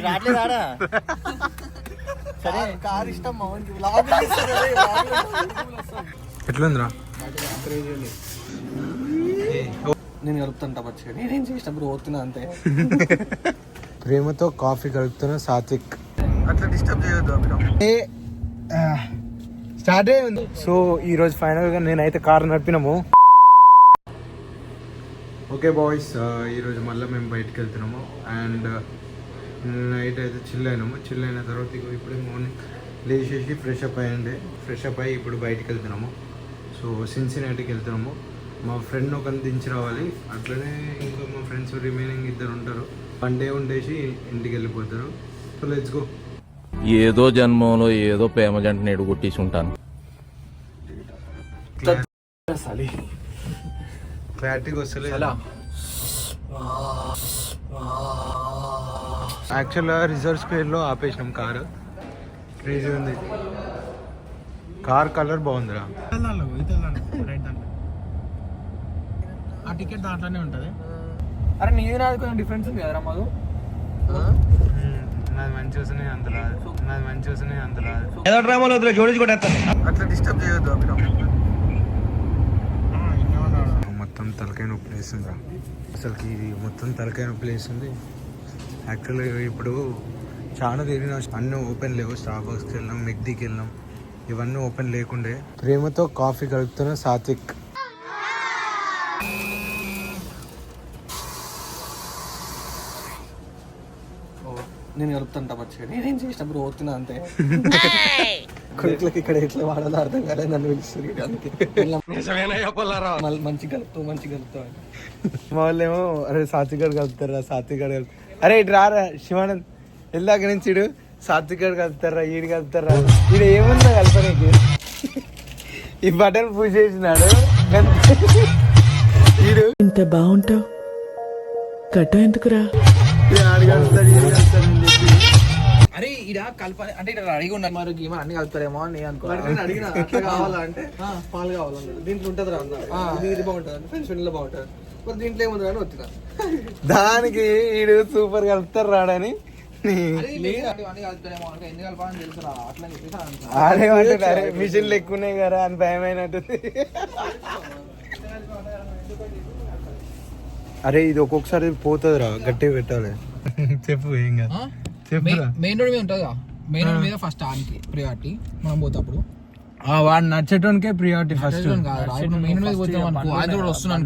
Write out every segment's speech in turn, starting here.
రాట్లేదా సరే కార్ ఇష్టం ఎట్లుందిరా నేను కలుపుతాను పచ్చడి నేనేం చేసినప్పుడు పోతున్నా అంతే ప్రేమతో కాఫీ కలుపుతున్న సాత్విక్ అట్లా డిస్టర్బ్ చేయొద్దు స్టార్ట్ అయ్యింది. సో ఈరోజు ఫైనల్గా నేనైతే కార్ నడిపినాము. ఓకే బాయ్స్, ఈరోజు మళ్ళీ మేము బయటకు వెళ్తున్నాము. అండ్ నైట్ అయితే చిల్ అయిన తర్వాత ఇప్పుడు మార్నింగ్ లేచేసి ఫ్రెష్ అప్ అయ్యి ఇప్పుడు బయటకు వెళ్తున్నాము. సో సిన్సినాటికి వెళ్తున్నాము. మా ఫ్రెండ్ ఒకరిని దించి రావాలి. అట్లనే ఇంకా మా ఫ్రెండ్స్ రిమైనింగ్ 2 ఉంటారు. 1 డే ఉండేసి ఇంటికి వెళ్ళిపోతారు. So let's go. ఏదో జన్మంలో ఏదో ప్రేమ జంట నేడు కొట్టేసి ఉంటాను. క్లారిటీగా వస్తలేదు. యాక్చువల్గా రిజర్వ్ స్క్వేర్లో ఆపేసినాం కారు. క్రేజీ ఉంది. కార్ కలర్ బాగుందిరా. ఆ టికెట్ దాంట్లోనే ఉంటుంది. అరే నీది నాది కొంచెం డిఫరెన్స్ ఉంది కదరా మాకు. నాది మంచి వస్తున్నాయి అంత రాదు. ఏదో డ్రామాలో జోడించి కూడా అట్లా డిస్టర్బ్ చేయొద్దు. మొత్తం తలకాయ నొప్పి వేస్తుందిరా. అసలుకి మొత్తం తలకాయ నొప్పి వేస్తుంది. యాక్చువల్గా ఇప్పుడు చాలా తిరిగిన అన్నీ ఓపెన్ లేవు. స్టార్బక్స్కి వెళ్ళినాం, మెక్డీకి వెళ్ళినాం, ఇవన్నీ ఓపెన్ లేకుండే. ప్రేమతో కాఫీ కలుపుతున్న సాత్విక్. నేను కలుపుతాను పచ్చడి నేనేం చేసినప్పుడు పోతున్నా అంతే. కొడుకులకి ఇక్కడ ఎట్లా వాడాలో అర్థం కాలేదు. నన్ను పిలుస్తుంది అందుకే మంచి కలుపుతావు అని. మా వాళ్ళేమో అరే సాత్విక్ గారు కలుపుతారా. అరే ఇటు రారా శివానంద్, వెళ్ళాక నుంచి ఇడు సాత్విక్ గారు కలుపుతారా, ఈడు కలుపుతారా. ఈడు ఏముందో కలపనీకి. ఈ బటన్ పూజ చేసినాడు. ఈడు ఇంత బాగుంటావు కట్టం ఎందుకురా. అరే ఇడ కలపాలి అంటే ఇక్కడ అడిగి ఉండాలి. మరి ఏమో అన్ని కలుపుతారేమో అని అడిగిన. అట్లా కావాలంటే పాలు కావాలన్నాడు. దీంట్లో ఉంటుంది రా అన్నాడు. ఇది బాగుంటుంది, ఫ్రెండ్స్ ఫ్రెండ్లో బాగుంటుంది. మరి దీంట్లో ఏముంది అని వచ్చిన దానికి ఈడు సూపర్ కలుపుతారు రాడని. అరే మిషన్లు ఎక్కువనే కదా అని భయమైనట్టుంది. అరే ఇది ఒక్కొక్కసారి పోతుంది రా, గట్టిగా పెట్టాలి. చెప్పు ఏం కాదు. మెయిన్ రోడ్ మీద ఉంటుంది. మెయిన్ రోడ్ మీద ఫస్ట్ ఆనికి ప్రియారిటీ. మనం పోతాప్పుడు వాడు నచ్చేటోనికే ప్రియారిటీ ఫస్ట్. మెయిన్ రోడ్ పోతాం అనుకో, అది కూడా వస్తున్నాను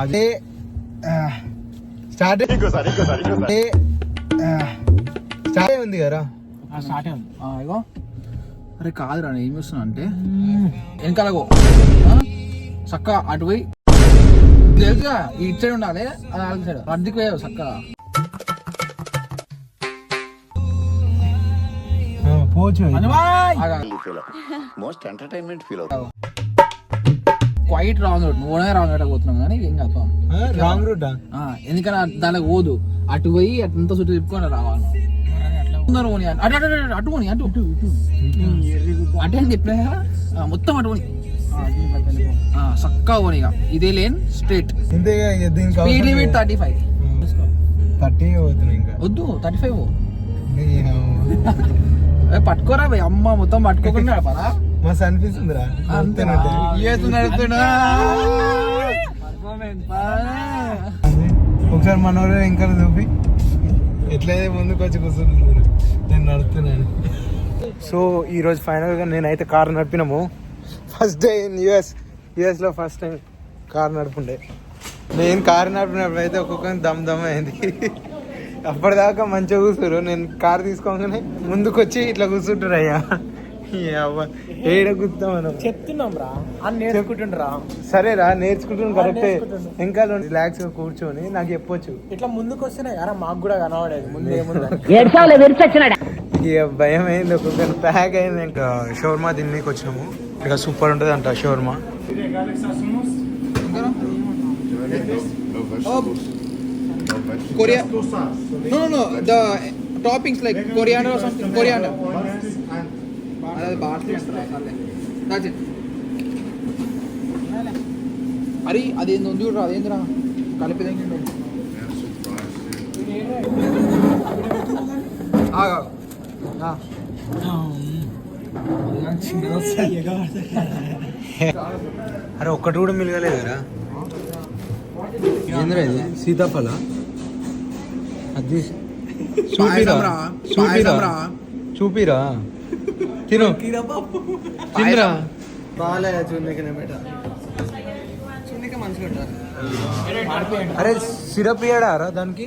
అదే స్టార్ట్ ఉంది కదా. స్టార్ట్ ఉంది ఇగో. అరే కాదురా ఏం చేస్తున్నా అంటే వెనకాలగో చక్కగా అటు పోయి తెలుసుగా ఇటు సైడ్ ఉండాలి. అది ఆల్ సైడ్ అద్దెకి పోయావు చక్కగా క్వైట్ రాంగ్ రూట్. నువ్వు రాంగ్ రూట్ పోతున్నావు కానీ ఏం కాదు. రాంగ్ రూట్ ఎందుకని దానికి పోదు. అటు పోయి అటంతా చుట్టూ తిప్పుకొని రావాలి. అటు పోని అటు అటే అని చెప్పినా మొత్తం అటు పోని చక్కగా పోనీ. ఇదే లేన్ స్ట్రేట్. Speed limit 35. 30 వద్దు 35 పట్టుకోరా భయ్. అమ్మ మొత్తం పట్టుకోకుండా నడపాలా. మస్తు అనిపిస్తుందిరా. ఒకసారి మనోడు ఇంకా చూపి ఎట్లయితే ముందుకు వచ్చి కూర్చుంటున్నాడు. నేను నడుపుతున్నాను. సో ఈరోజు ఫైనల్గా నేనైతే కారు నడిపినాము. ఫస్ట్ డే ఇన్ యుఎస్లో ఫస్ట్ టైం కారు నడుపుండే. నేను కారు నడిపినప్పుడు అయితే ఒక్కొక్కరిని దమ్ అయింది. అప్పటిదాకా మంచిగా కూర్చురు. నేను కారు తీసుకోగానే ముందుకు వచ్చి ఇట్లా కూర్చుంటారు. అయ్యా ఏడ కూర్చుతాం మనం చెప్తున్నాం రా అని నేర్చుకుంటుండ్రా. సరేరా నేర్చుకుంటున్నాను కరెక్టే. ఇంకా రిలాక్స్ గా కూర్చొని నాకు చెప్పొచ్చు. ఇట్లా ముందుకు వస్తేనే కదా మాకు కూడా కనబడేది. ముందు ఇక భయం అయింది. ఒక్కొక్కరి ప్యాక్ అయింది. ఇంకా షవర్మా తిన్నీకి వచ్చినాము. ఇక్కడ సూపర్ ఉంటుంది అంట shawarma. Korea. No. The toppings like coriander or something. Coriander. That's it. అరే అదేందో ఉంది చూడరా. అదేంద్రా కలిపేదండి. అరే ఒక్కటి కూడా మిలగలేదురా. ఏంద్రా ఇది సీతాఫల? అది చూపిరా తిను తినరా. బాగాలే చూడనికనే బెట. చూడనిక మంచిగా ఉంటారు. అరే సిరప్ ఇయ్యడారా దానికి?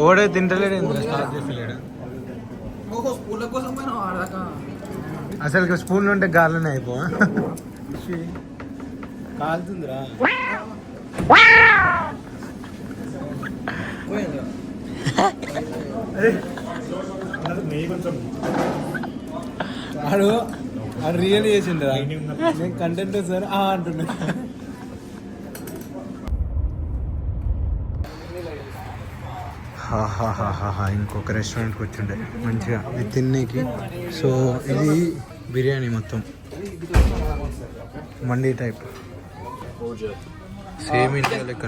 ఓడే తింటలేడు, స్టార్ట్ చేస్తలేడు. స్కూళ్ళ కోసం పోయినా ఆడదాకా అసలు స్పూన్ ఉంటే గాలినే అయిపో. కాలుతుందిరా. ఆడు ఆడు రియల్ చేసిండ్రా. నేను కంటెంట్ సార్ అంటున్నా. ఇంకొక రెస్టారెంట్కి వచ్చిండే మంచిగా ఇది తినేకి. సో ఇది బిర్యానీ మొత్తం మండీ టైప్, సేమ్ ఇండియా లెక్క.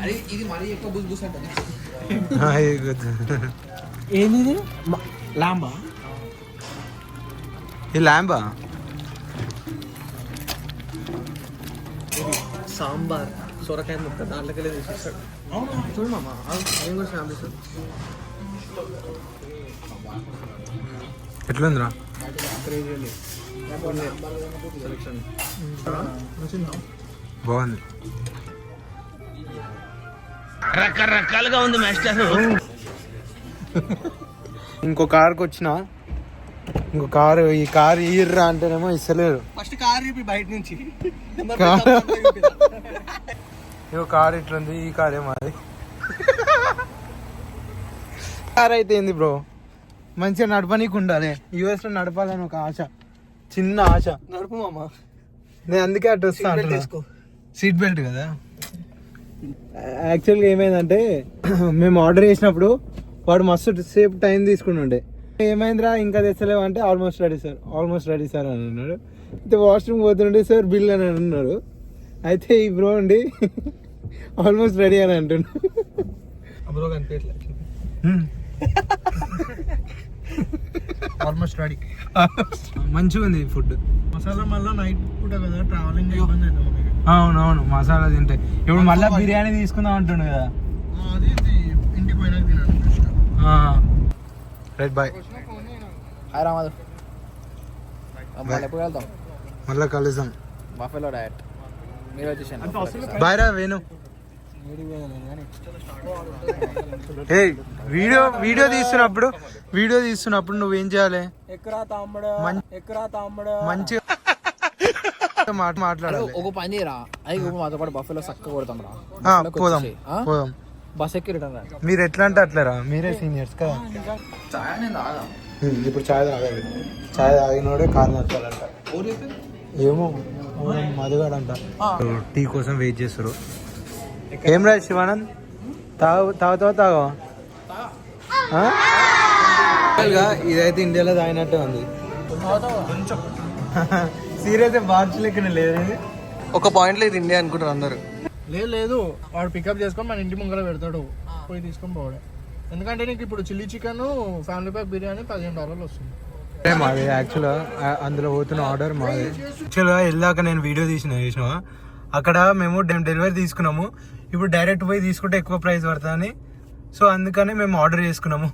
అరే ఇది మరీ ఎక్కువ బుస్ బుస్ అంటే ఏంది లాంబా? ఇది లాంబా? సాంబార్ సొరకాయ ముక్క దాంట్లోకి వెళ్ళి తీసేస్తాడు. చూడు మామ, నేను కూడా ఫ్యామిలీ సార్. ఎట్లుందిరా? బాగుంది. రకరకాలుగా ఉంది మాస్టర్. ఇంకో కార్కి వచ్చిన, ఇంకో కారు, ఈ కారు ఇర్రా అంటేనేమో ఇస్తలేరు. ఫస్ట్ కార్ చూపి బయట నుంచి. ఇంకో కారు ఇట్లుంది, ఈ కారే మాది. కార్ అయితే ఏంది బ్రో, మంచిగా నడపనీకి ఉండాలి. యూఎస్లో నడపాలని ఒక ఆశ, చిన్న ఆశ. నడుపు మామ, నేను అందుకే అటు వస్తా అంటున్నా. సీట్ బెల్ట్ కదా. యాక్చువల్గా ఏమైందంటే మేము ఆర్డర్ చేసినప్పుడు వాడు మస్తు సేపు టైం తీసుకుని ఉండే. ఏమైందిరా ఇంకా తెచ్చలేవు అంటే ఆల్మోస్ట్ రెడీ సార్ అని అన్నాడు. అయితే వాష్రూమ్ పోతుండే సార్ బిల్ అని అన్నాడు. అయితే ఈ బ్రో అండి ఆల్మోస్ట్ రెడీ అని అంటుండు. బ్రో కనిపించలేదు. Almost ready. మంచిగా ఉంది ఫుడ్. మసాలా మళ్ళీ నైట్ పూట కదా, ట్రావెలింగ్ ఇబ్బంది అవుతుంది. అవునవును, మసాలా తింటే. ఇప్పుడు మళ్ళీ బిర్యానీ తీసుకుందాం అంటుండు కదా. అది ఇంటికి పోయినాక తినాలి. Right bye. హాయ్ రామాదు, ఎప్పుడు వెళ్తాం? మళ్ళీ కలుద్దాం. బఫెలో డయట్ మీరు వచ్చేసాను. బాయ్ రా వేణు. ఏ వీడియో తీస్తున్నప్పుడు నువ్వేం చేయాలి? మంచిగా మాట్లాడాలి. ఒక పని చేయరా, అది మాతో పాటు బఫెలో చక్క కొడతాం రా. పోదాం బస్ ఎక్కి రిటర్న్ రా. మీరు ఎట్లా అంటే అట్లరా, మీరే సీనియర్స్ కదా. చాయ్ నేను తాగా. ఇప్పుడు చాయ్ తాగాలి. చాయ్ తాగినోడే కారు నడపాలంట. ఏమో మధుగాడంట. టీ కోసం వెయిట్ చేస్తారు. ఏం రా శివానంద్, తాగవా? ఇదైతే ఇండియాలో తాగినట్టే ఉంది. సీరియస్ బార్చ్ లెక్కనే లేదు. ఒక పాయింట్లో ఇది ఇండియా అనుకుంటారు అందరు. లేదు వాడు పికప్ చేసుకొని మన ఇంటి ముంగర పెడతాడు, పోయి తీసుకొని పోవడం. ఎందుకంటే నీకు ఇప్పుడు chilli chicken family pack biryani $15 వస్తుంది. మాది యాక్చువల్గా అందులో పోతున్న ఆర్డర్ మాది. యాక్చువల్గా వెళ్ళాక నేను వీడియో చూసిన అక్కడ మేము డెలివరీ తీసుకున్నాము. ఇప్పుడు డైరెక్ట్ పోయి తీసుకుంటే ఎక్కువ ప్రైస్ పడుతుందని, సో అందుకనే మేము ఆర్డర్ చేసుకున్నాము.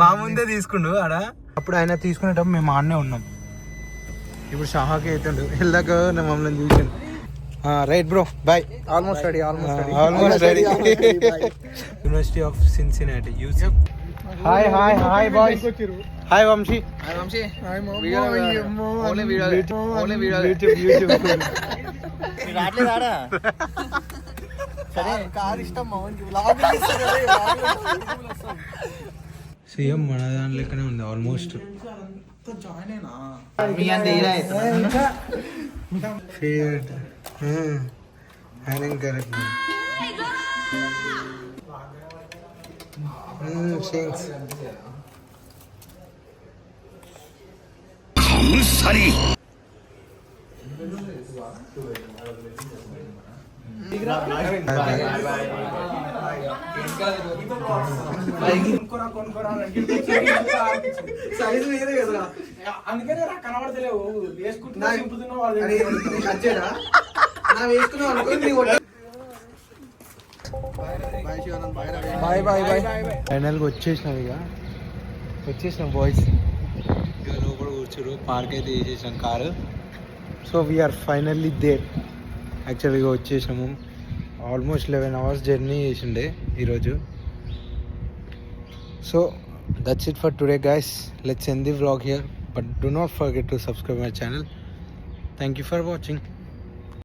మా ముందే తీసుకుండు ఆడ. అప్పుడు ఆయన తీసుకునేటప్పుడు మేము ఆడనే ఉన్నాం. ఇప్పుడు షాహాకి అవుతుండు. వెళ్ళాక మమ్మల్ని చూసాను. Right bro, bye. Almost ready. University of Cincinnati UC. Hi boys. Hi Vamshi. Same మన దాని లెక్కనే ఉంది ఆల్మోస్ట్. కరెక్ట్. సైజు వేరే కదా అందుకనే కనబడతలేవు వేసుకుంటున్నా నా వేసుకున్నావు అనుకో నీ బాయ్ బాయ్ బాయ్ ఫైనల్గా వచ్చేసినాం వచ్చేసినాం బాయ్స్ ఇక లోపల కూర్చోరు పార్క్ అయితే వేసేసాం car so we are finally there యాక్చువల్గా వచ్చేసినాము ఆల్మోస్ట్ 11 hours జర్నీ చేసిండే ఈరోజు so that's it for today guys let's end the vlog here but do not forget to subscribe my channel thank you for watching